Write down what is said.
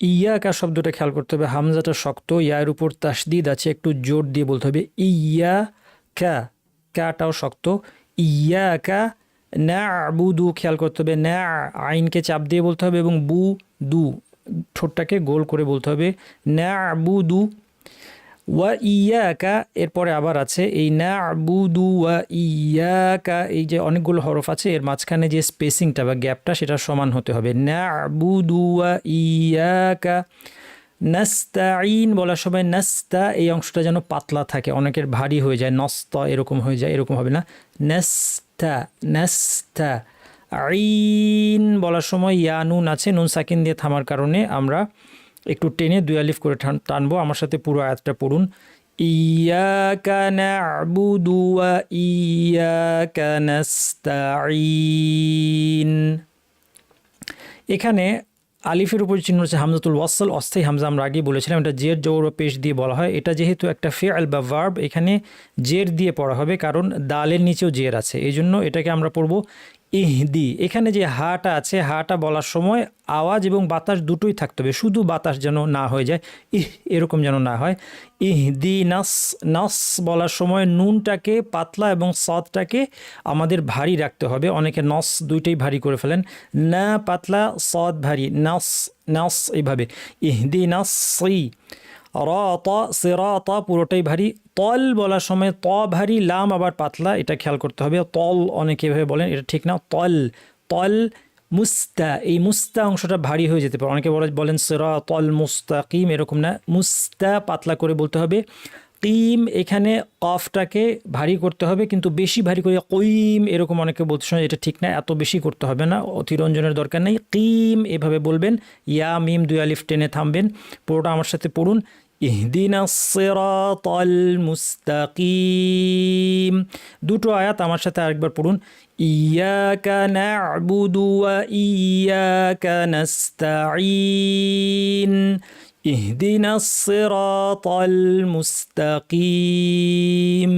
ইয়াকা শব্দটা খেয়াল করতে হবে, হামজাটা শক্ত, ইয়ার উপর তাসদিদ আছে, একটু জোর দিয়ে বলতে হবে ইয়া কা, কাটাও শক্ত। ইয়াকা না'বুদু, খেয়াল করতে হবে না, আইনকে চাপ দিয়ে বলতে হবে, এবং বু দু, ঠোঁটটাকে গোল করে বলতে হবে না'বুদু। ওয়া ইয়াকা, এরপরে আবার আছে এই না'বুদু ওয়া ইয়াকা, এই যে অনেকগুলো হরফ আছে, এর মাঝখানে যে স্পেসিংটা বা গ্যাপটা সেটা সমান হতে হবে। না'বুদু ওয়া ইয়াকা। নাস্তাইন বলার সময় নাস্তা, এই অংশটা যেন পাতলা থাকে, অনেকের ভারী হয়ে যায়, নস্তা এরকম হয়ে যায়, এরকম হবে না। নাস্তা নাস্তা। আইন বলার সময় ইয়া নুন আছে, নুন সাকিন দিয়ে থামার কারণে আমরা একটু টেনে দুই আলিফ করে টানবো। আমার সাথে পুরো আয়াতটা পড়ুন। ইয়াকা না'বুদু ওয়া ইয়াকা নাস্তাইন। এখানে আলিফের উপর চিহ্ন হচ্ছে হামজাতুল ওয়াসল, অস্থায়ী হামজা, আমরা আগেই বলেছিলাম এটা জের জবর ও পেশ দিয়ে বলা হয়। এটা যেহেতু একটা ফেল বা ভার্ব, এখানে জের দিয়ে পড়া হবে, কারণ দালের নিচেও জের আছে, এই জন্য এটাকে আমরা পড়ব ইহদি। এখানে যে হাটা আছে, হাটা বলার সময় আওয়াজ এবং বাতাস দুটোই থাকতে হবে, শুধু বাতাস যেন না হয়ে যায়, এরকম যেন না হয়। ইহদি নাস, নাস বলার সময় নুনটাকে পাতলা এবং সদটাকে আমাদের ভারী রাখতে হবে, অনেকে নস দুইটাই ভারী করে ফেলেন, না পাতলা সদ ভারী, নাস নাস এইভাবে। ইহদি নাসি। রাতা সিরাতা পুরোটাই ভারী। তল বলার সময় ত ভারী, লাম আবার পাতলা, এটা খেয়াল করতে হবে। তল অনেকে এভাবে বলেন, এটা ঠিক না, তল তল। মুস্তা, এই মুস্তা অংশটা ভারী হয়ে যেতে পারে, অনেকে বলেন সিরাতাল মুস্তাকিম, এরকম না, মুস্তা পাতলা করে বলতে হবে। কিম, এখানে কফটাকে ভারী করতে হবে, কিন্তু বেশি ভারী করে কইম এরকম অনেকে বলতে শোনা, এটা ঠিক না, এত বেশি করতে হবে না, অতিরঞ্জনের দরকার নেই। কিম এভাবে বলবেন, ইয়া মিম দুই আলিফ টেনে থামবেন। পুরোটা আমার সাথে পড়ুন। ইহদিনাস সিরাতাল মুস্তাকিম। দুটো আয়াত আমার সাথে আরেকবার পড়ুন। ইয়াকা না'বুদু ওয়া ইয়াকা নাস্তাঈন। ইহদিনাস সিরাতাল মুস্তাকিম।